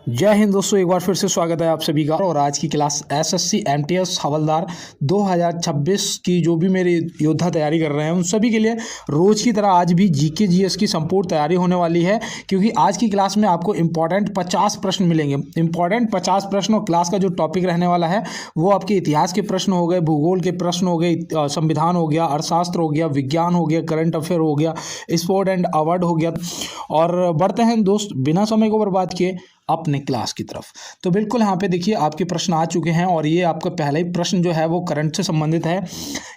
जय हिंद दोस्तों, एक बार फिर से स्वागत है आप सभी का। और आज की क्लास एसएससी एमटीएस हवलदार 2026 की जो भी मेरे योद्धा तैयारी कर रहे हैं उन सभी के लिए रोज की तरह आज भी जीके जीएस की संपूर्ण तैयारी होने वाली है, क्योंकि आज की क्लास में आपको इंपॉर्टेंट 50 प्रश्न मिलेंगे। इंपॉर्टेंट 50 प्रश्न और क्लास का जो टॉपिक रहने वाला है वो आपके इतिहास के प्रश्न हो गए, भूगोल के प्रश्न हो गए, संविधान हो गया, अर्थशास्त्र हो गया, विज्ञान हो गया, करंट अफेयर हो गया, स्पोर्ट एंड अवार्ड हो गया। और बढ़ते हैं दोस्त बिना समय को बर्बाद किए अपने क्लास की तरफ। तो बिल्कुल यहाँ पे देखिए आपके प्रश्न आ चुके हैं और ये आपका पहला ही प्रश्न जो है वो करंट से संबंधित है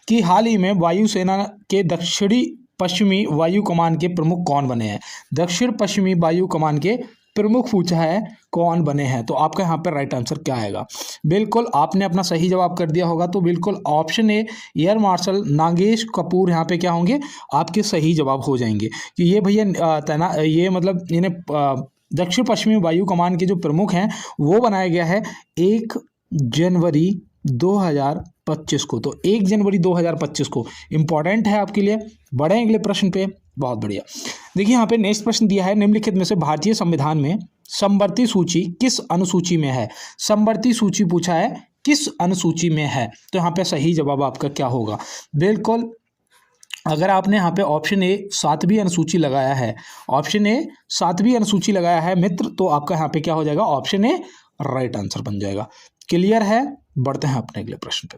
कि हाल ही में वायुसेना के दक्षिणी पश्चिमी वायु कमान के प्रमुख कौन बने हैं। दक्षिण पश्चिमी वायु कमान के प्रमुख पूछा है कौन बने हैं, तो आपका यहाँ पर राइट आंसर क्या आएगा। बिल्कुल आपने अपना सही जवाब कर दिया होगा, तो बिल्कुल option A air marshal Nagesh Kapoor यहाँ पे क्या होंगे, आपके सही जवाब हो जाएंगे कि ये भैया ये मतलब इन्हें दक्षिण पश्चिमी वायु कमान के जो प्रमुख हैं वो बनाया गया है 1 जनवरी 2025 को। तो 1 जनवरी 2025 को इंपॉर्टेंट है आपके लिए। बढ़े अगले प्रश्न पे, बहुत बढ़िया। देखिए यहाँ पे नेक्स्ट प्रश्न दिया है, निम्नलिखित में से भारतीय संविधान में समवर्ती सूची किस अनुसूची में है। समवर्ती सूची पूछा है, किस अनुसूची में है, तो यहाँ पे सही जवाब आपका क्या होगा। बिल्कुल अगर आपने यहाँ पे ऑप्शन ए 7वीं अनुसूची लगाया है, ऑप्शन ए 7वीं अनुसूची लगाया है मित्र, तो आपका यहाँ पे क्या हो जाएगा, ऑप्शन ए राइट आंसर बन जाएगा। क्लियर है। बढ़ते हैं अपने अगले प्रश्न पे।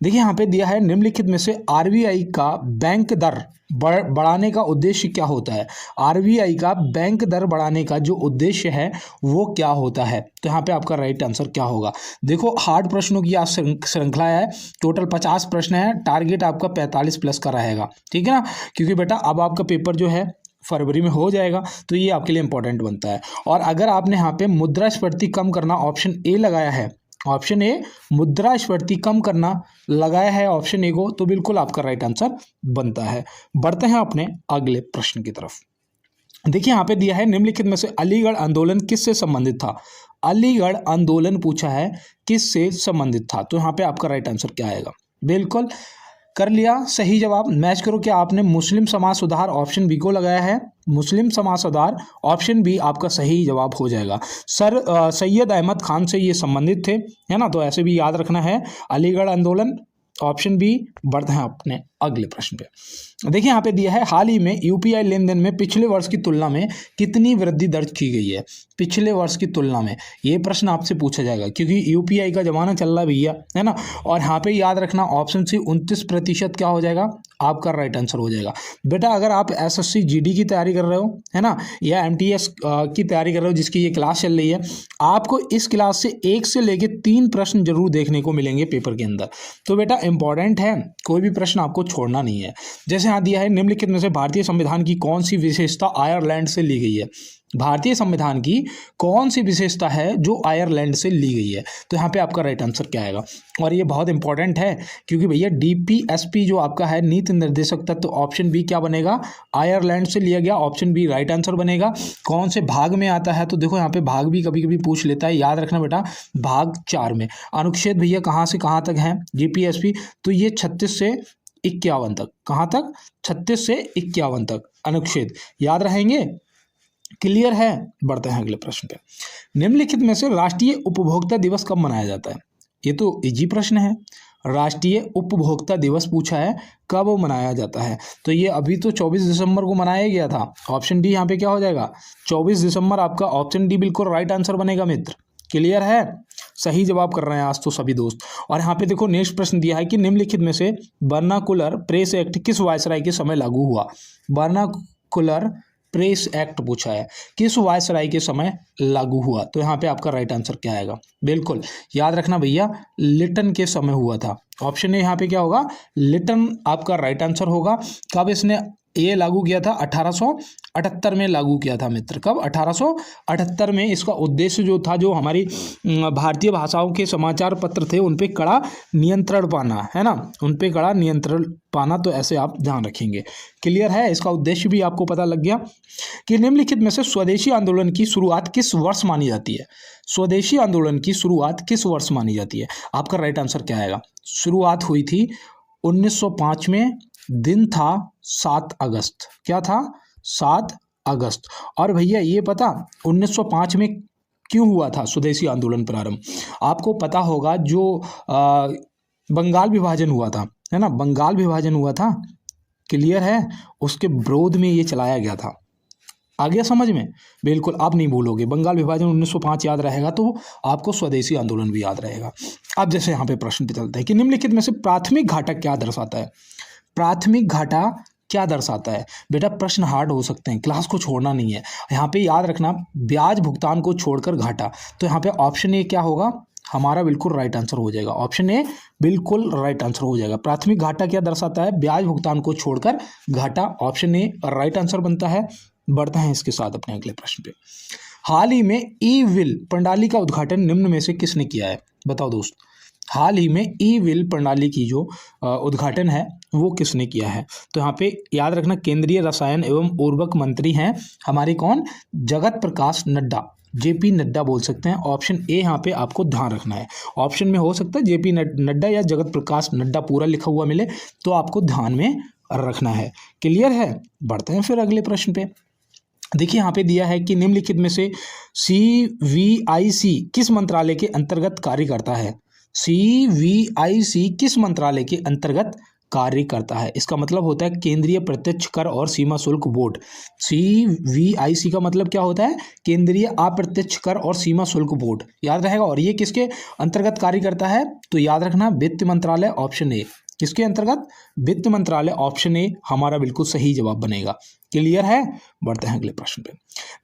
देखिए यहाँ पे दिया है, निम्नलिखित में से आरबीआई का बैंक दर बढ़ाने का उद्देश्य क्या होता है। आरबीआई का बैंक दर बढ़ाने का जो उद्देश्य है वो क्या होता है, तो यहाँ पे आपका राइट आंसर क्या होगा। देखो हार्ड प्रश्नों की आज श्रृंखला है, टोटल 50 प्रश्न है, टारगेट आपका 45 प्लस का रहेगा, ठीक है ना, क्योंकि बेटा अब आपका पेपर जो है फरवरी में हो जाएगा, तो ये आपके लिए इंपॉर्टेंट बनता है। और अगर आपने यहाँ पे मुद्रास्फीति कम करना ऑप्शन ए लगाया है, ऑप्शन ए मुद्रास्फीति कम करना लगाया है ऑप्शन ए को, तो बिल्कुल आपका राइट आंसर बनता है। बढ़ते हैं अपने अगले प्रश्न की तरफ। देखिए यहाँ पे दिया है, निम्नलिखित में से अलीगढ़ आंदोलन किससे संबंधित था। अलीगढ़ आंदोलन पूछा है किससे संबंधित था, तो यहाँ पे आपका राइट आंसर क्या आएगा। बिल्कुल कर लिया सही जवाब। मैच करो, क्या आपने मुस्लिम समाज सुधार ऑप्शन बी को लगाया है। मुस्लिम समाज सुधार ऑप्शन बी आपका सही जवाब हो जाएगा। सर सैयद अहमद खान से ये संबंधित थे, है ना, तो ऐसे भी याद रखना है अलीगढ़ आंदोलन, ऑप्शन बी। बढ़ते हैं अपने अगले प्रश्न पे। देखिए यहाँ पे दिया है, हाल ही में यूपीआई लेन देन में पिछले वर्ष की तुलना में कितनी वृद्धि दर्ज की गई है। पिछले वर्ष की तुलना में ये प्रश्न आपसे पूछा जाएगा, क्योंकि यूपीआई का जमाना चल रहा है भैया, है ना। और यहाँ पे याद रखना ऑप्शन सी 29% क्या हो जाएगा, आपका राइट आंसर हो जाएगा। बेटा अगर आप एसएससी जीडी की तैयारी कर रहे हो, है ना, या एमटीएस की तैयारी कर रहे हो जिसकी ये क्लास चल रही है, आपको इस क्लास से 1 से लेकर 3 प्रश्न जरूर देखने को मिलेंगे पेपर के अंदर, तो बेटा इंपॉर्टेंट है, कोई भी प्रश्न आपको छोड़ना नहीं है। जैसे यहाँ दिया है, निम्नलिखित में से भारतीय संविधान की कौन सी विशेषता आयरलैंड से ली गई है। भारतीय संविधान की कौन सी विशेषता है जो आयरलैंड से ली गई है, तो यहाँ पे आपका राइट आंसर क्या आएगा। और ये बहुत इंपॉर्टेंट है, क्योंकि भैया डीपीएसपी जो आपका है नीति निर्देशक तत्व, तो ऑप्शन बी क्या बनेगा, आयरलैंड से लिया गया, ऑप्शन बी राइट आंसर बनेगा। कौन से भाग में आता है, तो देखो यहाँ पे भाग भी कभी कभी पूछ लेता है, याद रखना बेटा भाग 4 में। अनुच्छेद भैया कहाँ से कहाँ तक है डीपीएसपी, तो ये 36 से 51 तक, कहाँ तक, 36 से 51 तक अनुच्छेद याद रहेंगे। क्लियर है। बढ़ते हैं अगले प्रश्न पे। निम्नलिखित में से राष्ट्रीय उपभोक्ता दिवस कब मनाया जाता है। ये तो इजी प्रश्न है, राष्ट्रीय उपभोक्ता दिवस पूछा है कब मनाया जाता है, तो ये अभी तो 24 दिसंबर को मनाया गया था, ऑप्शन डी यहाँ पे क्या हो जाएगा, 24 दिसंबर आपका ऑप्शन डी बिल्कुल राइट आंसर बनेगा मित्र। क्लियर है, सही जवाब कर रहे हैं आज तो सभी दोस्त। और यहाँ पे देखो नेक्स्ट प्रश्न दिया है कि निम्नलिखित में से वर्नाकुलर प्रेस एक्ट किस वायसराय के समय लागू हुआ। वर्नाकुलर प्रेस एक्ट पूछा है किस वायसराय के समय लागू हुआ, तो यहाँ पे आपका राइट आंसर क्या आएगा। बिल्कुल याद रखना भैया लिटन के समय हुआ था, ऑप्शन ए यहाँ पे क्या होगा, लिटन आपका राइट आंसर होगा। कब इसने ये लागू किया था, 1878 में लागू किया था मित्र। कब, 1878 में। इसका उद्देश्य जो था, जो हमारी भारतीय भाषाओं के समाचार पत्र थे उन पे कड़ा नियंत्रण पाना, है ना, उन पे कड़ा नियंत्रण पाना, तो ऐसे आप ध्यान रखेंगे। क्लियर है, इसका उद्देश्य भी आपको पता लग गया। कि निम्नलिखित में से स्वदेशी आंदोलन की शुरुआत किस वर्ष मानी जाती है। स्वदेशी आंदोलन की शुरुआत किस वर्ष मानी जाती है, आपका राइट आंसर क्या आएगा। शुरुआत हुई थी 1905 में, दिन था 7 अगस्त। क्या था, 7 अगस्त। और भैया ये पता 1905 में क्यों हुआ था स्वदेशी आंदोलन प्रारंभ? आपको पता होगा जो बंगाल विभाजन हुआ था, है ना, बंगाल विभाजन हुआ था, क्लियर है, उसके विरोध में ये चलाया गया था। आ गया समझ में? बिल्कुल, आप नहीं भूलोगे, बंगाल विभाजन 1905 याद रहेगा तो आपको स्वदेशी आंदोलन भी याद रहेगा। अब जैसे यहाँ पे प्रश्न पे चलते हैं कि निम्नलिखित में से प्राथमिक घाटा क्या दर्शाता है? प्राथमिक घाटा क्या दर्शाता है? बेटा प्रश्न हार्ड हो सकते हैं, क्लास को छोड़ना नहीं है। यहाँ पे याद रखना, ब्याज भुगतान को छोड़कर घाटा, तो यहाँ पे ऑप्शन ए क्या होगा? हमारा बिल्कुल राइट आंसर हो जाएगा, ऑप्शन ए बिल्कुल राइट आंसर हो जाएगा। प्राथमिक घाटा क्या दर्शाता है? ब्याज भुगतान को छोड़कर घाटा, ऑप्शन ए राइट आंसर बनता है। बढ़ते हैं इसके साथ अपने अगले प्रश्न पे। हाल ही में ई विल प्रणाली का उद्घाटन निम्न में से किसने किया है? बताओ दोस्त, हाल ही में ई विल प्रणाली की जो उद्घाटन है वो किसने किया है? तो यहाँ पे याद रखना, केंद्रीय रसायन एवं उर्वरक मंत्री हैं हमारे कौन? जगत प्रकाश नड्डा, जेपी नड्डा बोल सकते हैं। ऑप्शन ए यहाँ पे आपको ध्यान रखना है, ऑप्शन में हो सकता है जेपी नड्डा या जगत प्रकाश नड्डा पूरा लिखा हुआ मिले, तो आपको ध्यान में रखना है। क्लियर है? बढ़ते हैं फिर अगले प्रश्न पे। देखिए यहाँ पे दिया है कि निम्नलिखित में से CVIC किस मंत्रालय के अंतर्गत कार्य करता है? CVIC किस मंत्रालय के अंतर्गत कार्य करता है? इसका मतलब होता है केंद्रीय प्रत्यक्ष कर और सीमा शुल्क बोर्ड। CVIC का मतलब क्या होता है? केंद्रीय अप्रत्यक्ष कर और सीमा शुल्क बोर्ड, याद रहेगा। और ये किसके अंतर्गत कार्य करता है? तो याद रखना, वित्त मंत्रालय, ऑप्शन ए। किसके अंतर्गत? वित्त मंत्रालय, ऑप्शन ए हमारा बिल्कुल सही जवाब बनेगा। क्लियर है? बढ़ते हैं अगले प्रश्न पे।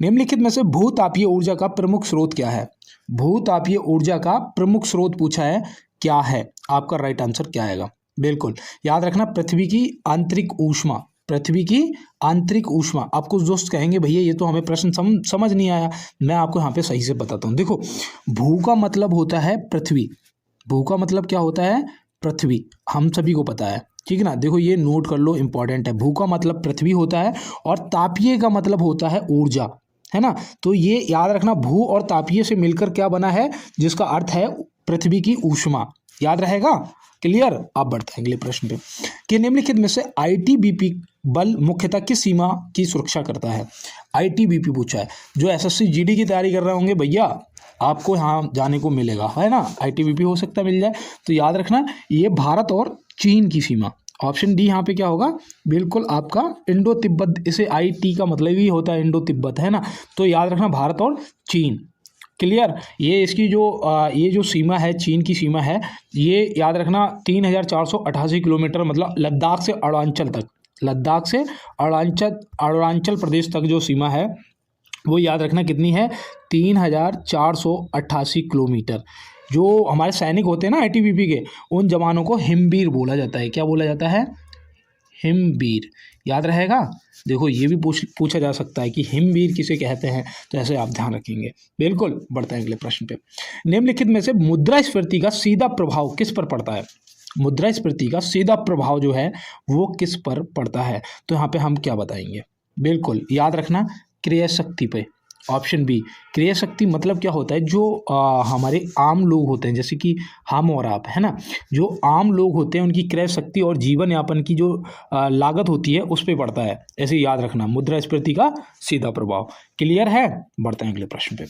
निम्नलिखित में से भूतापीय ऊर्जा का प्रमुख स्रोत क्या है? भूतापीय ऊर्जा का प्रमुख स्रोत पूछा है, क्या है? आपका राइट आंसर क्या आएगा? बिल्कुल याद रखना, पृथ्वी की आंतरिक ऊष्मा, पृथ्वी की आंतरिक ऊष्मा। आप कुछ दोस्त कहेंगे भैया ये तो हमें प्रश्न समझ नहीं आया, मैं आपको यहाँ पे सही से बताता हूँ। देखो, भू का मतलब होता है पृथ्वी, भू का मतलब क्या होता है? पृथ्वी, हम सभी को पता है, ठीक है ना। देखो ये नोट कर लो, इंपॉर्टेंट है। भू का मतलब पृथ्वी होता है और तापीय का मतलब होता है ऊर्जा, है ना। तो ये याद रखना, भू और तापीय से मिलकर क्या बना है, जिसका अर्थ है पृथ्वी की ऊष्मा, याद रहेगा। क्लियर? आप बढ़ते हैं अगले प्रश्न पे कि निम्नलिखित में से ITBP बल मुख्यतः किस सीमा की सुरक्षा करता है? ITBP पूछा है। जो SSC GD की तैयारी कर रहे होंगे भैया, आपको यहाँ जाने को मिलेगा, है ना, ITBP हो सकता है मिल जाए। तो याद रखना, ये भारत और चीन की सीमा, ऑप्शन डी यहाँ पे क्या होगा? बिल्कुल आपका इंडो तिब्बत, इसे IT का मतलब ही होता है इंडो तिब्बत, है ना। तो याद रखना, भारत और चीन। क्लियर? ये इसकी ये जो सीमा है, चीन की सीमा है, ये याद रखना 3488 किलोमीटर, मतलब लद्दाख से अरुणाचल तक, लद्दाख से अरुणाचल प्रदेश तक जो सीमा है वो याद रखना कितनी है? 3488 किलोमीटर। जो हमारे सैनिक होते हैं ना ITBP के, उन जवानों को हिमवीर बोला जाता है। क्या बोला जाता है? हिमवीर, याद रहेगा। देखो ये भी पूछा जा सकता है कि हिमवीर किसे कहते हैं, तो ऐसे आप ध्यान रखेंगे। बिल्कुल, बढ़ते हैं अगले प्रश्न पे। निम्नलिखित में से मुद्रास्फीति का सीधा प्रभाव किस पर पड़ता है? मुद्रास्फीति का सीधा प्रभाव जो है वो किस पर पड़ता है? तो यहाँ पे हम क्या बताएंगे? बिल्कुल याद रखना, क्रय शक्ति पे, ऑप्शन बी। क्रय शक्ति मतलब क्या होता है? जो हमारे आम लोग होते हैं, जैसे कि हम और आप, है ना, जो आम लोग होते हैं उनकी क्रय शक्ति और जीवन यापन की जो लागत होती है उस पर पड़ता है। ऐसे याद रखना, मुद्रास्फीति का सीधा प्रभाव। क्लियर है? बढ़ते हैं अगले प्रश्न पे।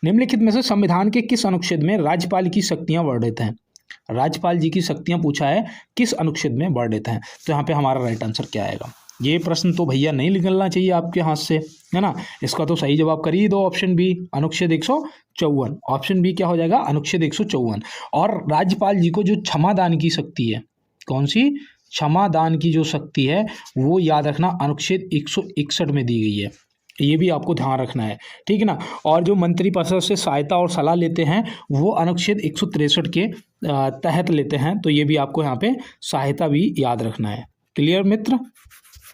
निम्नलिखित में से संविधान के किस अनुच्छेद में राज्यपाल की शक्तियां वर्णित हैं? राज्यपाल जी की शक्तियां पूछा है, किस अनुच्छेद में वर्णित हैं? तो यहाँ पे हमारा राइट आंसर क्या आएगा? ये प्रश्न तो भैया नहीं निकलना चाहिए आपके हाथ से, है ना। इसका तो सही जवाब कर ही दो, ऑप्शन बी, अनुच्छेद 154। ऑप्शन बी क्या हो जाएगा? अनुच्छेद 154। और राज्यपाल जी को जो क्षमादान की शक्ति है, कौन सी? क्षमादान की जो शक्ति है वो याद रखना अनुच्छेद 161 में दी गई है। ये भी आपको ध्यान रखना है, ठीक है ना। और जो मंत्रिपरिषद से सहायता और सलाह लेते हैं वो अनुच्छेद 163 के तहत लेते हैं। तो ये भी आपको यहाँ पे सहायता भी याद रखना है। क्लियर मित्र?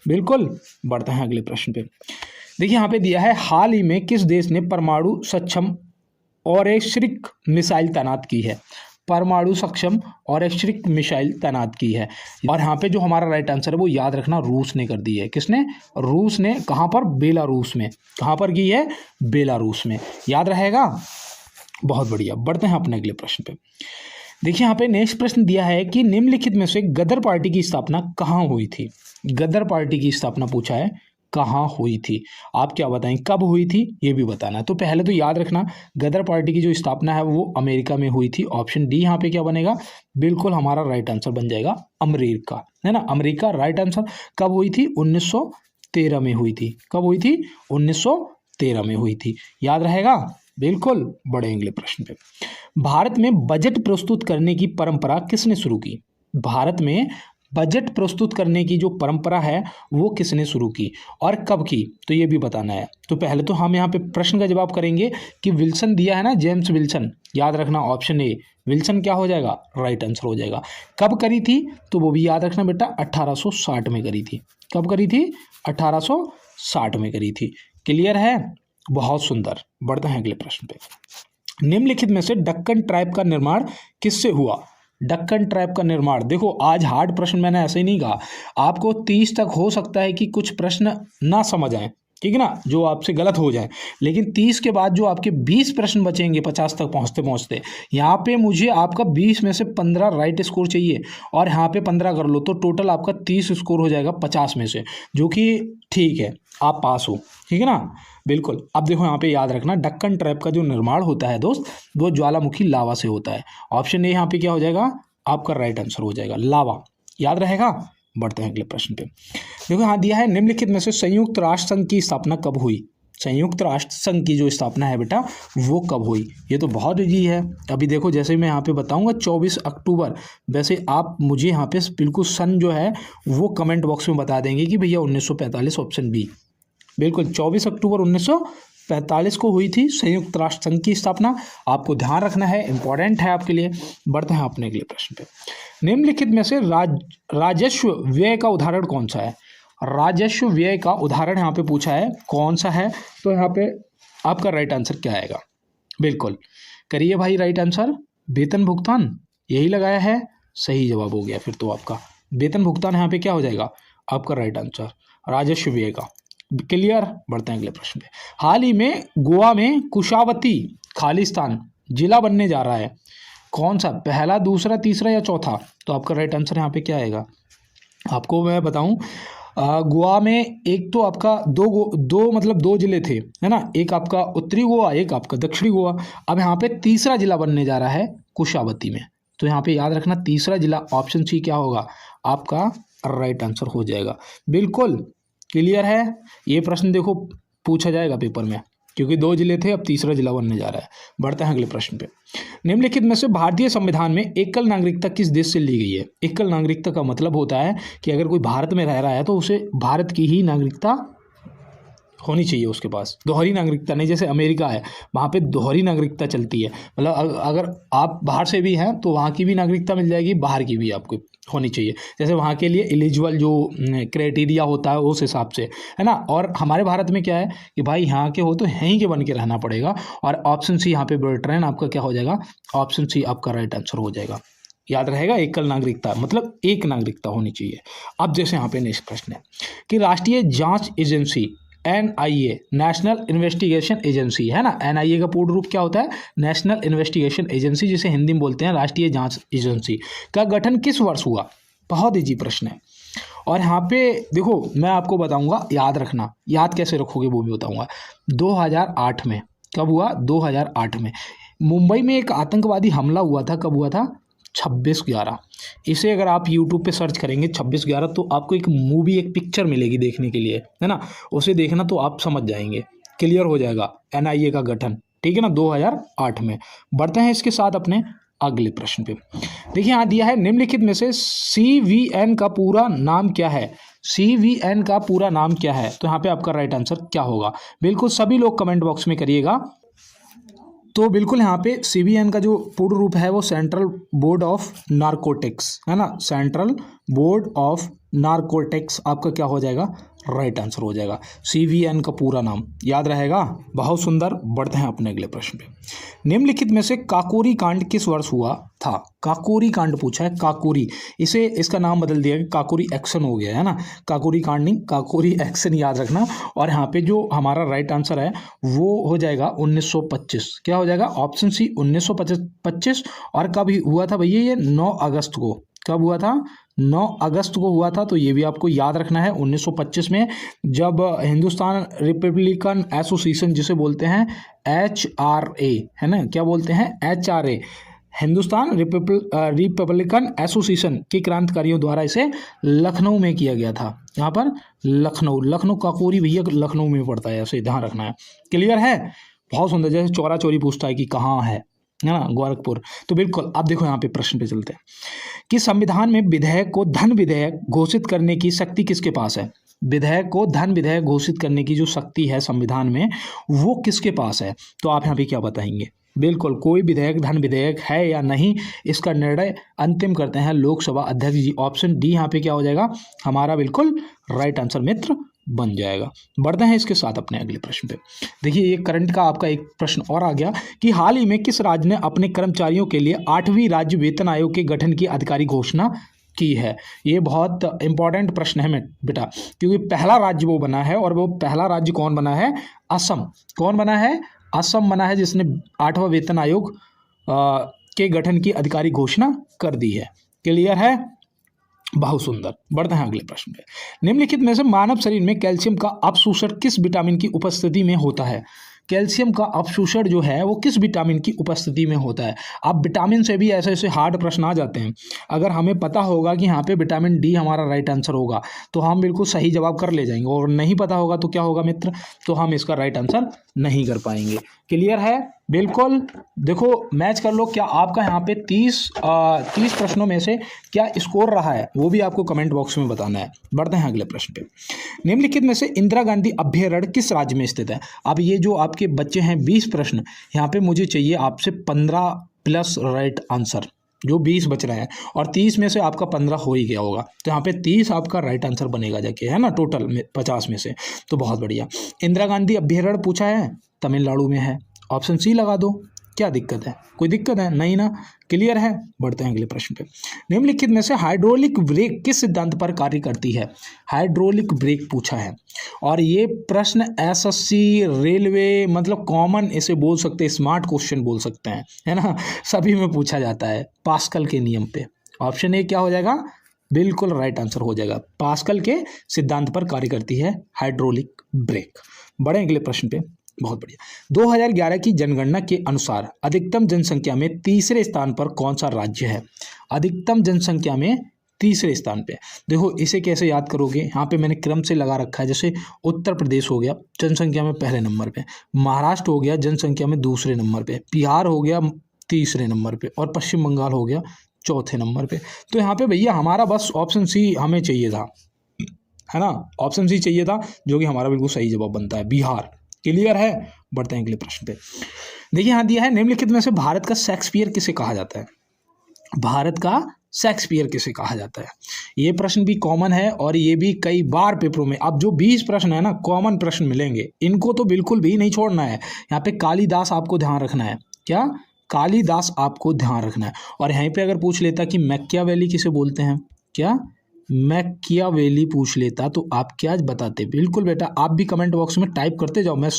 बिल्कुल। बढ़ते हैं अगले प्रश्न पे। देखिए यहाँ पे दिया है, हाल ही में किस देश ने परमाणु सक्षम और एक्सरिक मिसाइल तैनात की है? परमाणु सक्षम और एक्सरिक मिसाइल तैनात की है। और यहाँ पे जो हमारा राइट आंसर है वो याद रखना, रूस ने कर दी है। किसने? रूस ने। कहाँ पर? बेलारूस में। कहाँ पर की है? बेलारूस में। याद रहेगा। बहुत बढ़िया। बढ़ते हैं अपने अगले प्रश्न पे। देखिए यहाँ पे नेक्स्ट प्रश्न दिया है कि निम्नलिखित में से गदर पार्टी की स्थापना कहाँ हुई थी? गदर पार्टी की स्थापना पूछा है, कहाँ हुई थी? आप क्या बताएं, कब हुई थी ये भी बताना है। तो पहले तो याद रखना, गदर पार्टी की जो स्थापना है वो अमेरिका में हुई थी। ऑप्शन डी यहाँ पे क्या बनेगा, बिल्कुल हमारा राइट आंसर बन जाएगा अमेरिका, है ना, अमेरिका राइट आंसर। कब हुई थी? 1913 में हुई थी। कब हुई थी? 1913 में हुई थी, याद रहेगा, बिल्कुल। बढ़े अगले प्रश्न पे। भारत में बजट प्रस्तुत करने की परंपरा किसने शुरू की? भारत में बजट प्रस्तुत करने की जो परंपरा है वो किसने शुरू की और कब की, तो ये भी बताना है। तो पहले तो हम यहाँ पे प्रश्न का जवाब करेंगे कि विल्सन दिया है ना, जेम्स विल्सन, याद रखना ऑप्शन ए विल्सन क्या हो जाएगा, राइट आंसर हो जाएगा। कब करी थी, तो वो भी याद रखना बेटा, 1860 में करी थी। कब करी थी? 1860 में करी थी। क्लियर है, बहुत सुंदर। बढ़ते हैं अगले प्रश्न पे। निम्नलिखित में से दक्कन ट्राइब का निर्माण किससे हुआ? दक्कन ट्राइब का निर्माण, देखो आज हार्ड प्रश्न मैंने ऐसे ही नहीं कहा, आपको 30 तक हो सकता है कि कुछ प्रश्न ना समझ आए, ठीक है ना, जो आपसे गलत हो जाए, लेकिन 30 के बाद जो आपके 20 प्रश्न बचेंगे 50 तक पहुंचते पहुंचते, यहाँ पे मुझे आपका 20 में से 15 राइट स्कोर चाहिए और यहाँ पे 15 कर लो तो टोटल आपका 30 स्कोर हो जाएगा 50 में से, जो कि ठीक है, आप पास हो, ठीक है ना, बिल्कुल। अब देखो यहाँ पे याद रखना, दक्कन ट्रैप का जो निर्माण होता है दोस्त, वो ज्वालामुखी लावा से होता है। ऑप्शन ए यहाँ पे क्या हो जाएगा, आपका राइट आंसर हो जाएगा, लावा, याद रहेगा। बढ़ते हैं अगले प्रश्न पे। देखो यहाँ दिया है, निम्नलिखित में से संयुक्त राष्ट्र संघ की स्थापना कब हुई? संयुक्त राष्ट्र संघ की जो स्थापना है बेटा वो कब हुई? ये तो बहुत इजी है। अभी देखो जैसे मैं यहाँ पे बताऊंगा 24 अक्टूबर, वैसे आप मुझे यहाँ पे बिल्कुल सन जो है वो कमेंट बॉक्स में बता देंगे कि भैया 1945, ऑप्शन बी, बिल्कुल 24 अक्टूबर 1945 को हुई थी संयुक्त राष्ट्र संघ की स्थापना। आपको ध्यान रखना है, इंपॉर्टेंट है आपके लिए। बढ़ते हैं अपने अगले प्रश्न पे। निम्नलिखित में से राजस्व व्यय का उदाहरण कौन सा है? राजस्व व्यय का उदाहरण यहाँ पे पूछा है, कौन सा है? तो यहाँ पे आपका राइट आंसर क्या आएगा? बिल्कुल करिए भाई राइट आंसर, वेतन भुगतान, यही लगाया है, सही जवाब हो गया फिर तो आपका वेतन भुगतान यहाँ पे क्या हो जाएगा, आपका राइट आंसर राजस्व व्यय का। क्लियर। बढ़ते हैं अगले प्रश्न पे। हाल ही में गोवा में कुशावती खालिस्तान जिला बनने जा रहा है, कौन सा? पहला, दूसरा, तीसरा या चौथा? तो आपका राइट आंसर यहाँ पे क्या आएगा? आपको मैं बताऊं, गोवा में एक तो आपका दो जिले थे, है ना, एक आपका उत्तरी गोवा, एक आपका दक्षिणी गोवा। अब यहाँ पे तीसरा जिला बनने जा रहा है कुशावती में, तो यहाँ पे याद रखना तीसरा जिला, ऑप्शन सी क्या होगा, आपका राइट आंसर हो जाएगा। बिल्कुल क्लियर है। ये प्रश्न देखो पूछा जाएगा पेपर में, क्योंकि दो जिले थे, अब तीसरा जिला बनने जा रहा है। बढ़ते हैं अगले प्रश्न पे। निम्नलिखित में से भारतीय संविधान में एकल नागरिकता किस देश से ली गई है? एकल नागरिकता का मतलब होता है कि अगर कोई भारत में रह रहा है तो उसे भारत की ही नागरिकता होनी चाहिए उसके पास, दोहरी नागरिकता नहीं। जैसे अमेरिका है, वहाँ पे दोहरी नागरिकता चलती है, मतलब अगर आप बाहर से भी हैं तो वहाँ की भी नागरिकता मिल जाएगी, बाहर की भी आपको होनी चाहिए। जैसे वहाँ के लिए एलिजिबल जो क्राइटेरिया होता है उस हिसाब से, है ना। और हमारे भारत में क्या है कि भाई यहाँ के हो तो यहीं के बन के रहना पड़ेगा। और ऑप्शन सी यहाँ पे बेटर आपका क्या हो जाएगा, ऑप्शन सी आपका राइट आंसर हो जाएगा। याद रहेगा, एकल नागरिकता मतलब एक नागरिकता होनी चाहिए। अब जैसे यहाँ पे नेक्स्ट प्रश्न है कि राष्ट्रीय जांच agency NIA, national investigation agency, है ना, NIA का पूर्ण रूप क्या होता है, नेशनल इन्वेस्टिगेशन एजेंसी, जिसे हिंदी में बोलते हैं राष्ट्रीय जांच एजेंसी, का गठन किस वर्ष हुआ? बहुत इजी प्रश्न है। और यहाँ पे देखो मैं आपको बताऊंगा, याद रखना, याद कैसे रखोगे वो भी बताऊंगा। 2008 में, कब हुआ? 2008 में मुंबई में एक आतंकवादी हमला हुआ था। कब हुआ था? 26/11। इसे अगर आप YouTube पे सर्च करेंगे 26/11, तो आपको एक मूवी, एक पिक्चर मिलेगी देखने के लिए, है ना, उसे देखना तो आप समझ जाएंगे, क्लियर हो जाएगा NIA का गठन, ठीक है ना, 2008 में। बढ़ते हैं इसके साथ अपने अगले प्रश्न पे। देखिए यहाँ दिया है, निम्नलिखित में से CVN का पूरा नाम क्या है? CVN का पूरा नाम क्या है? तो यहाँ पे आपका राइट आंसर क्या होगा? बिल्कुल सभी लोग कमेंट बॉक्स में करिएगा। तो बिल्कुल यहाँ पे CVN का जो पूर्ण रूप है वो सेंट्रल बोर्ड ऑफ नारकोटिक्स, है ना, सेंट्रल बोर्ड ऑफ नारकोटिक्स आपका क्या हो जाएगा, राइट आंसर हो जाएगा। CVN का पूरा नाम याद रहेगा, बहुत सुंदर। बढ़ते हैं अपने अगले प्रश्न पे। निम्नलिखित में से काकोरी कांड किस वर्ष हुआ था? काकोरी कांड पूछा है, काकोरी, इसे इसका नाम बदल दिया कि काकोरी एक्शन हो गया, है ना, काकोरी कांड नहीं, काकोरी एक्शन याद रखना। और यहाँ पे जो हमारा राइट आंसर है वो हो जाएगा 1925। क्या हो जाएगा? Option C 1925। और कब हुआ था भैया ये? 9 अगस्त को। कब हुआ था? 9 अगस्त को हुआ था, तो ये भी आपको याद रखना है 1925 में, जब हिंदुस्तान रिपब्लिकन एसोसिएशन जिसे बोलते हैं HRA, है ना, क्या बोलते हैं HRA, हिंदुस्तान रिपब्लिकन एसोसिएशन के क्रांतिकारियों द्वारा इसे लखनऊ में किया गया था। यहाँ पर लखनऊ काकोरी भैया लखनऊ में पड़ता है, ऐसे ध्यान रखना है। क्लियर है, बहुत सुंदर। जैसे चौरा चौरी पूछता है कि कहाँ है ना, गोरखपुर। तो बिल्कुल अब देखो यहाँ पे प्रश्न पे चलते हैं कि संविधान में विधेयक को धन विधेयक घोषित करने की शक्ति किसके पास है। विधेयक को धन विधेयक घोषित करने की जो शक्ति है संविधान में, वो किसके पास है। तो आप यहाँ पे क्या बताएंगे। बिल्कुल, कोई विधेयक धन विधेयक है या नहीं, इसका निर्णय अंतिम करते हैं लोकसभा अध्यक्ष जी। ऑप्शन डी यहाँ पे क्या हो जाएगा हमारा बिल्कुल राइट आंसर मित्र बन जाएगा। बढ़ते हैं इसके साथ अपने अगले प्रश्न पे। देखिए ये करंट का आपका एक प्रश्न और आ गया कि हाल ही में किस राज्य ने अपने कर्मचारियों के लिए 8वीं राज्य वेतन आयोग के गठन की आधिकारिक घोषणा की है। ये बहुत इंपॉर्टेंट प्रश्न है बेटा, क्योंकि पहला राज्य वो बना है, और वो पहला राज्य कौन बना है, असम। कौन बना है, असम बना है, जिसने 8वां वेतन आयोग के गठन की आधिकारिक घोषणा कर दी है। क्लियर है, बहुत सुंदर। बढ़ते हैं अगले प्रश्न पे। निम्नलिखित में से मानव शरीर में कैल्शियम का अपशोषण किस विटामिन की उपस्थिति में होता है। कैल्शियम का अपशोषण जो है वो किस विटामिन की उपस्थिति में होता है। अब विटामिन से भी ऐसे ऐसे हार्ड प्रश्न आ जाते हैं। अगर हमें पता होगा कि यहाँ पे विटामिन डी हमारा राइट आंसर होगा तो हम बिल्कुल सही जवाब कर ले जाएंगे, और नहीं पता होगा तो क्या होगा मित्र, तो हम इसका राइट आंसर नहीं कर पाएंगे। क्लियर है, बिल्कुल। देखो मैच कर लो, क्या आपका यहाँ पे 30 प्रश्नों में से क्या स्कोर रहा है, वो भी आपको कमेंट बॉक्स में बताना है। बढ़ते हैं अगले प्रश्न पे। निम्नलिखित में से इंदिरा गांधी अभ्यारण्य किस राज्य में स्थित है। अब ये जो आपके बच्चे हैं 20 प्रश्न, यहाँ पे मुझे चाहिए आपसे 15 प्लस राइट आंसर, जो 20 बच रहे हैं, और 30 में से आपका 15 हो ही गया होगा, तो यहाँ पे 30 आपका राइट आंसर बनेगा जाके, है ना, टोटल में 50 में से। तो बहुत बढ़िया। इंदिरा गांधी अभ्यारण्य पूछा है, तमिलनाडु में है। ऑप्शन सी लगा दो, क्या दिक्कत है, कोई दिक्कत है नहीं ना। क्लियर है, बढ़ते हैं अगले प्रश्न पे। निम्नलिखित में से हाइड्रोलिक ब्रेक किस सिद्धांत पर कार्य करती है। हाइड्रोलिक ब्रेक पूछा है, और ये प्रश्न एसएससी रेलवे मतलब कॉमन इसे बोल सकते हैं, स्मार्ट क्वेश्चन बोल सकते हैं, है ना, सभी में पूछा जाता है पास्कल के नियम पे। ऑप्शन ए क्या हो जाएगा, बिल्कुल राइट आंसर हो जाएगा। पास्कल के सिद्धांत पर कार्य करती है हाइड्रोलिक ब्रेक। बढ़े अगले प्रश्न पे, बहुत बढ़िया। 2011 की जनगणना के अनुसार अधिकतम जनसंख्या में तीसरे स्थान पर कौन सा राज्य है। अधिकतम जनसंख्या में तीसरे स्थान पे, देखो इसे कैसे याद करोगे, यहाँ पे मैंने क्रम से लगा रखा है। जैसे उत्तर प्रदेश हो गया जनसंख्या में पहले नंबर पे, महाराष्ट्र हो गया जनसंख्या में दूसरे नंबर पे, बिहार हो गया तीसरे नंबर पे, और पश्चिम बंगाल हो गया चौथे नंबर पे। तो यहाँ पे भैया हमारा बस ऑप्शन सी हमें चाहिए था, है ना, ऑप्शन सी चाहिए था, जो कि हमारा बिल्कुल सही जवाब बनता है, बिहार। क्लियर है, बढ़ते हैं अगले प्रश्न पे। देखिए यहाँ दिया है, निम्नलिखित में से भारत का शेक्सपियर किसे कहा जाता है। भारत का शेक्सपियर किसे कहा जाता है। ये प्रश्न भी कॉमन है, और ये भी कई बार पेपरों में, अब जो 20 प्रश्न है ना कॉमन प्रश्न मिलेंगे, इनको तो बिल्कुल भी नहीं छोड़ना है। यहाँ पे कालिदास आपको ध्यान रखना है, क्या, कालिदास आपको ध्यान रखना है। और यहीं पे अगर पूछ लेता कि मैकियावेली किसे बोलते हैं, क्या मैकियावेली पूछ लेता, तो आप क्या बताते। बिल्कुल बेटा, आप भी कमेंट बॉक्स में टाइप करते जाओ, मैं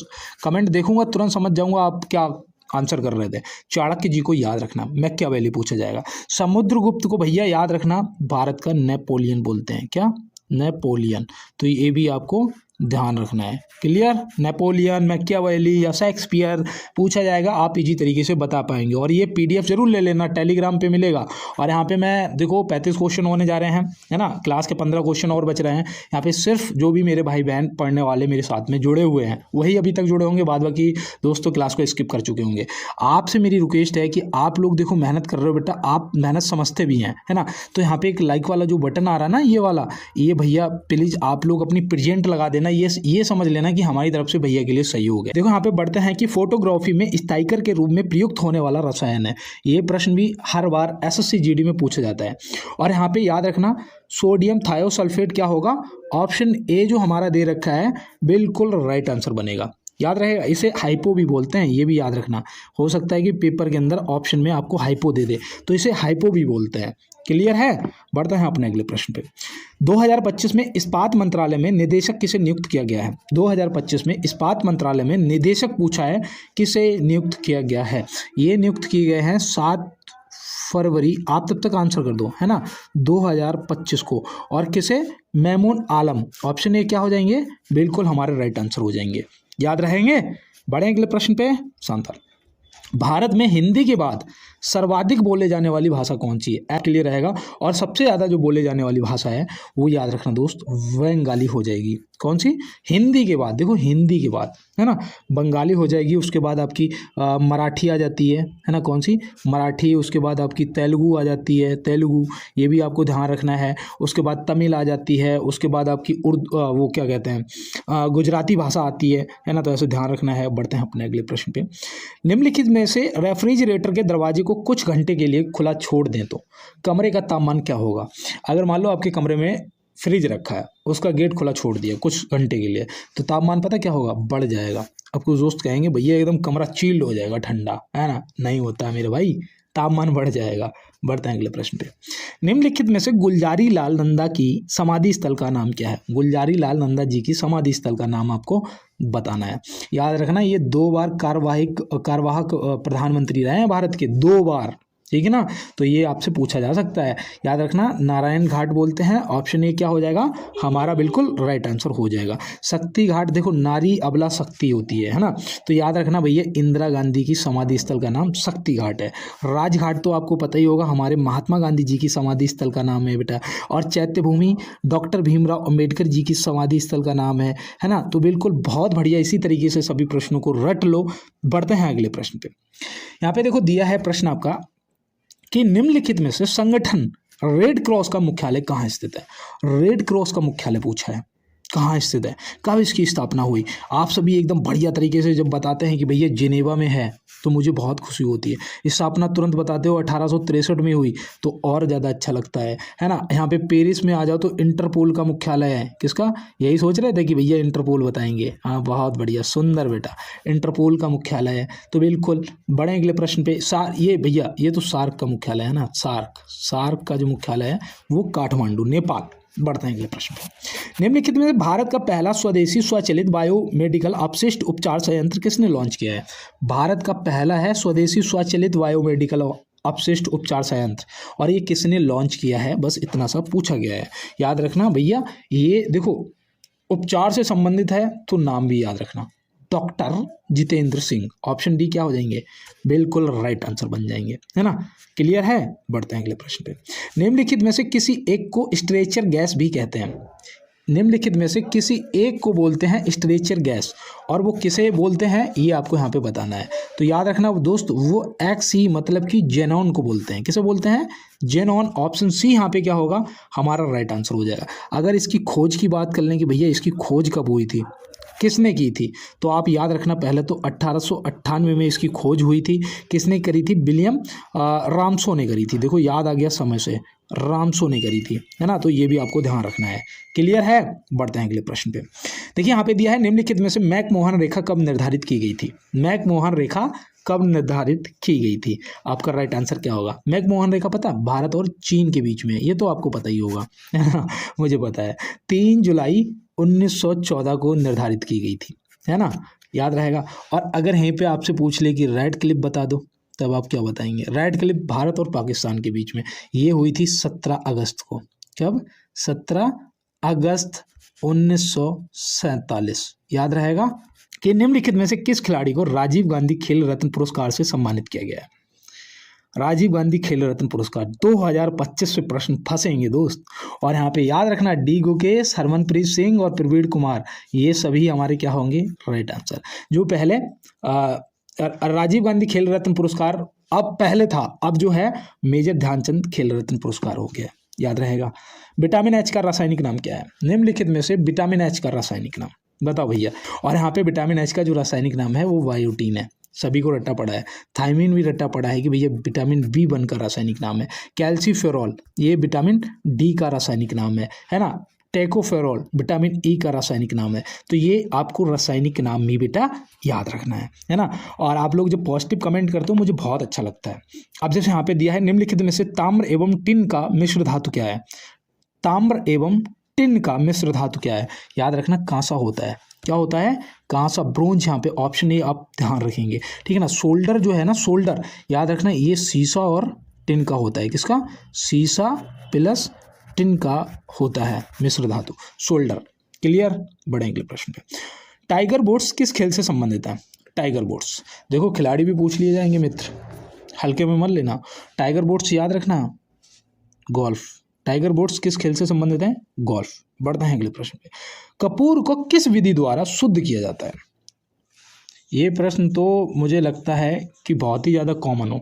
कमेंट देखूंगा तुरंत समझ जाऊंगा आप क्या आंसर कर रहे थे। चाणक्य जी को याद रखना, मैकियावेली पूछा जाएगा। समुद्रगुप्त को भैया याद रखना, भारत का नेपोलियन बोलते हैं, क्या, नेपोलियन। तो ये भी आपको ध्यान रखना है। क्लियर, नेपोलियन, मैकियावेली या शेक्सपियर पूछा जाएगा, आप इजी तरीके से बता पाएंगे। और ये पीडीएफ जरूर ले लेना, टेलीग्राम पे मिलेगा। और यहाँ पे मैं देखो 35 क्वेश्चन होने जा रहे हैं, है ना, क्लास के 15 क्वेश्चन और बच रहे हैं। यहाँ पे सिर्फ जो भी मेरे भाई बहन पढ़ने वाले मेरे साथ में जुड़े हुए हैं वही अभी तक जुड़े होंगे, बाद बाकी दोस्तों क्लास को स्किप कर चुके होंगे। आपसे मेरी रिक्वेस्ट है कि आप लोग देखो मेहनत कर रहे हो बेटा, आप मेहनत समझते भी हैं, है ना। तो यहाँ पे एक लाइक वाला जो बटन आ रहा है ना, ये वाला, ये भैया प्लीज आप लोग अपनी प्रेजेंट लगा देना, ये समझ लेना कि हमारी तरफ से भैया के लिए सहयोग है। देखो यहाँ पे बढ़ते हैं कि फोटोग्राफी में स्टाइकर के रूप में प्रयुक्त होने वाला रसायन है। ये प्रश्न भी हर बार एसएससी जीडी में पूछा जाता है। और यहाँ पे याद रखना, सोडियम थायोसल्फेट क्या होगा, ऑप्शन ए जो हमारा दे रखा है बिल्कुल राइट आंसर बनेगा। याद रहेगा, इसे हाइपो भी बोलते हैं, ये भी याद रखना। हो सकता है कि पेपर के अंदर ऑप्शन में आपको हाइपो दे दे, तो इसे हाइपो भी बोलते हैं। क्लियर है, बढ़ते हैं अपने अगले प्रश्न पे। 2025 में इस्पात मंत्रालय में निदेशक किसे नियुक्त किया गया है। 2025 में इस्पात मंत्रालय में निदेशक पूछा है, किसे नियुक्त किया गया है। ये नियुक्त किए गए हैं 7 फरवरी, आप तब तक आंसर कर दो, है ना, 2025 को। और किसे? मैमून आलम। ऑप्शन ए क्या हो जाएंगे? बिल्कुल हमारे राइट आंसर हो जाएंगे। याद रहेंगे? बढ़े अगले प्रश्न पे। शांता, भारत में हिंदी के बाद सर्वाधिक बोले जाने वाली भाषा कौन सी है? क्लियर रहेगा। और सबसे ज़्यादा जो बोले जाने वाली भाषा है वो याद रखना दोस्त, बंगाली हो जाएगी। कौन सी? हिंदी के बाद, देखो हिंदी के बाद, है ना, बंगाली हो जाएगी। उसके बाद आपकी मराठी आ जाती है ना, कौन सी? मराठी। उसके बाद आपकी तेलुगु आ जाती है, तेलुगु, ये भी आपको ध्यान रखना है। उसके बाद तमिल आ जाती है। उसके बाद आपकी उर्दू, वो क्या कहते हैं, गुजराती भाषा आती है ना, तो ऐसे ध्यान रखना है। बढ़ते हैं अपने अगले प्रश्न पे। निम्नलिखित में से रेफ्रिजरेटर के दरवाजे को कुछ घंटे के लिए खुला छोड़ दें तो कमरे का तापमान क्या होगा? अगर मान लो आपके कमरे में फ्रिज रखा है, उसका गेट खुला छोड़ दिया कुछ घंटे के लिए, तो तापमान पता क्या होगा? बढ़ जाएगा। अब कुछ दोस्त कहेंगे भैया एकदम कमरा चिल्ड हो जाएगा, ठंडा, है ना? नहीं होता है मेरे भाई, तापमान बढ़ जाएगा। बढ़ते हैं अगले प्रश्न पे। निम्नलिखित में से गुलजारी लाल नंदा की समाधि स्थल का नाम क्या है? गुलजारी लाल नंदा जी की समाधि स्थल का नाम आपको बताना है। याद रखना, ये 2 बार कार्यवाहक प्रधानमंत्री रहे हैं भारत के, 2 बार, ठीक है ना, तो ये आपसे पूछा जा सकता है। याद रखना, नारायण घाट बोलते हैं। ऑप्शन ए क्या हो जाएगा? हमारा बिल्कुल राइट आंसर हो जाएगा। शक्ति घाट, देखो नारी अबला शक्ति होती है ना, तो याद रखना भैया, इंदिरा गांधी की समाधि स्थल का नाम शक्ति घाट है। राजघाट तो आपको पता ही होगा, हमारे महात्मा गांधी जी की समाधि स्थल का नाम है बेटा। और चैत्य भूमि डॉक्टर भीमराव अंबेडकर जी की समाधि स्थल का नाम है ना, तो बिल्कुल बहुत बढ़िया। इसी तरीके से सभी प्रश्नों को रट लो। बढ़ते हैं अगले प्रश्न पे। यहाँ पे देखो दिया है प्रश्न आपका कि निम्नलिखित में से संगठन रेड क्रॉस का मुख्यालय कहाँ स्थित है? रेड क्रॉस का मुख्यालय पूछा है, कहाँ स्थित है, कब इसकी स्थापना हुई? आप सभी एकदम बढ़िया तरीके से जब बताते हैं कि भैया जिनेवा में है, तो मुझे बहुत खुशी होती है। स्थापना तुरंत बताते हो 1863 में हुई, तो और ज़्यादा अच्छा लगता है ना। यहाँ पे पेरिस में आ जाओ तो इंटरपोल का मुख्यालय है, किसका? यही सोच रहे थे कि भैया इंटरपोल बताएंगे। हाँ, बहुत बढ़िया, सुंदर बेटा, इंटरपोल का मुख्यालय है। तो बिल्कुल बढ़े अगले प्रश्न पे। ये भैया, ये तो सार्क का मुख्यालय है ना, सार्क का जो मुख्यालय है वो काठमांडू, नेपाल। बढ़ते हैं अगले प्रश्न पे। निम्नलिखित में भारत का पहला स्वदेशी स्वचालित बायोमेडिकल अपशिष्ट उपचार संयंत्र किसने लॉन्च किया है? भारत का पहला है स्वदेशी स्वचालित बायोमेडिकल अपशिष्ट उपचार संयंत्र, और ये किसने लॉन्च किया है? बस इतना सा पूछा गया है। याद रखना भैया, ये देखो उपचार से संबंधित है तो नाम भी याद रखना, doctor Jitendra Singh. Option D क्या हो जाएंगे? बिल्कुल राइट आंसर बन जाएंगे, है ना। क्लियर है? बढ़ते हैं अगले प्रश्न पे। निम्नलिखित में से किसी एक को स्ट्रेचर गैस भी कहते हैं। निम्नलिखित में से किसी एक को बोलते हैं स्ट्रेचर गैस, और वो किसे बोलते हैं ये आपको यहाँ पे बताना है। तो याद रखना दोस्त, वो एक्सी मतलब कि जेनॉन को बोलते हैं। किसे बोलते हैं? जेनॉन। ऑप्शन सी यहाँ पे क्या होगा? हमारा राइट आंसर हो जाएगा। अगर इसकी खोज की बात कर लें कि भैया इसकी खोज कब हुई थी, किसने की थी, तो आप याद रखना पहले तो 1898 में इसकी खोज हुई थी। किसने करी थी? विलियम रामसो ने करी थी। देखो याद आ गया समय से, रामसो ने करी थी, है ना, तो ये भी आपको ध्यान रखना है। क्लियर है? बढ़ते हैं अगले प्रश्न पे। देखिए यहाँ पे दिया है निम्नलिखित में से मैकमोहन रेखा कब निर्धारित की गई थी? मैकमोहन रेखा कब निर्धारित की गई थी? आपका राइट आंसर क्या होगा? मैकमोहन रेखा पता, भारत और चीन के बीच में, ये तो आपको पता ही होगा, है ना, मुझे पता है। 3 जुलाई 1914 को निर्धारित की गई थी, है ना, याद रहेगा। और अगर यहीं पे आपसे पूछ ले कि रेड क्लिप बता दो, तब आप क्या बताएंगे? रेड क्लिप भारत और पाकिस्तान के बीच में ये हुई थी 17 अगस्त को। कब? 17 अगस्त 1947। याद रहेगा। कि निम्नलिखित में से किस खिलाड़ी को राजीव गांधी खेल रत्न पुरस्कार से सम्मानित किया गया है? राजीव गांधी खेल रत्न पुरस्कार 2025 में प्रश्न फंसेंगे दोस्त। और यहाँ पे याद रखना, डी गुकेश, हरमनप्रीत सिंह और प्रवीण कुमार, ये सभी हमारे क्या होंगे? Right answer. जो पहले राजीव गांधी खेल रत्न पुरस्कार अब पहले था, अब जो है मेजर ध्यानचंद खेल रत्न पुरस्कार हो गया। याद रहेगा। विटामिन एच का रासायनिक नाम क्या है? निम्नलिखित में से विटामिन एच का रासायनिक नाम बताओ भैया। और यहाँ पे विटामिन एच का जो रासायनिक नाम है वो बायोटीन है। सभी को रट्टा पड़ा है। थायमिन भी रट्टा पड़ा है कि भैया विटामिन B1 का रासायनिक नाम है। कैल्सीफेरॉल ये विटामिन D का रासायनिक नाम है ना। टेकोफेरॉल विटामिन E का रासायनिक नाम है। तो ये आपको रासायनिक नाम भी बेटा याद रखना है ना। और आप लोग जब पॉजिटिव कमेंट करते हो मुझे बहुत अच्छा लगता है। अब जैसे यहाँ पे दिया है निम्नलिखित में से ताम्र एवं टिन का मिश्र धातु क्या है? ताम्र एवं टिन का मिश्र धातु क्या है? याद रखना कांसा होता है। क्या होता है? कांसा, ब्रोंज। यहाँ पे ऑप्शन ए आप ध्यान रखेंगे, ठीक है ना। सोल्डर जो है ना, सोल्डर याद रखना ये शीशा और टिन का होता है। किसका? सीसा प्लस टिन का होता है मिश्र धातु, सोल्डर। क्लियर? बढ़ेंगे अगले प्रश्न पे। टाइगर बोट्स किस खेल से संबंधित है? टाइगर बोट्स, देखो खिलाड़ी भी पूछ लिए जाएंगे मित्र, हल्के में मत लेना। टाइगर बोट्स याद रखना, गोल्फ। टाइगर बोट्स किस खेल से संबंधित है? गोल्फ। बढ़ते हैं अगले प्रश्न पे। कपूर को किस विधि द्वारा शुद्ध किया जाता है? ये प्रश्न तो मुझे लगता है कि बहुत ही ज़्यादा कॉमन हो,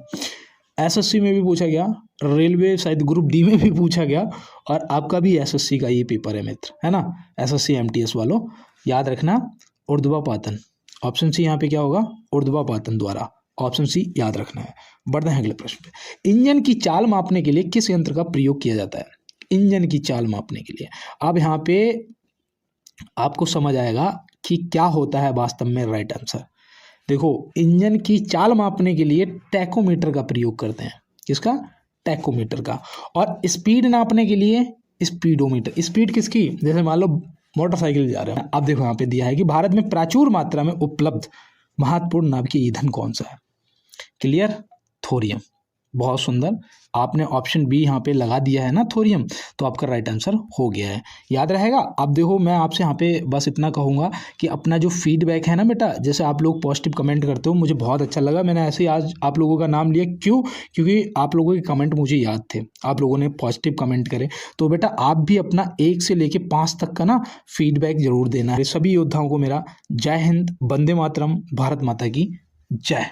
एसएससी में भी पूछा गया, रेलवे शायद ग्रुप डी में भी पूछा गया, और आपका भी एसएससी का ये पेपर है मित्र, है ना, एसएससी एमटीएस वालों, याद रखना ऊर्ध्वापातन। ऑप्शन सी यहाँ पे क्या होगा? ऊर्ध्वापातन द्वारा। ऑप्शन सी याद रखना है। बढ़ते हैं अगले प्रश्न पे। इंजन की चाल मापने के लिए किस यंत्र का प्रयोग किया जाता है? इंजन की चाल मापने के लिए, अब यहाँ पे आपको समझ आएगा कि क्या होता है वास्तव में राइट आंसर। देखो, इंजन की चाल मापने के लिए टैकोमीटर का प्रयोग करते हैं। किसका? टैकोमीटर का। और स्पीड नापने के लिए स्पीडोमीटर। स्पीड किसकी? जैसे मान लो मोटरसाइकिल जा रहे हैं, अब देखो यहाँ पे दिया है कि भारत में प्रचुर मात्रा में उपलब्ध महत्वपूर्ण नाभिकीय ईंधन कौन सा है? क्लियर? थोरियम। बहुत सुंदर, आपने ऑप्शन बी यहाँ पे लगा दिया है ना, थोरियम, तो आपका राइट आंसर हो गया है। याद रहेगा। अब देखो, मैं आपसे यहाँ पे बस इतना कहूँगा कि अपना जो फीडबैक है ना बेटा, जैसे आप लोग पॉजिटिव कमेंट करते हो, मुझे बहुत अच्छा लगा। मैंने ऐसे ही आज आप लोगों का नाम लिया, क्यों? क्योंकि आप लोगों के कमेंट मुझे याद थे, आप लोगों ने पॉजिटिव कमेंट करे। तो बेटा आप भी अपना 1 से लेके 5 तक का ना फीडबैक जरूर देना है। सभी योद्धाओं को मेरा जय हिंद, वंदे मातरम, भारत माता की जय।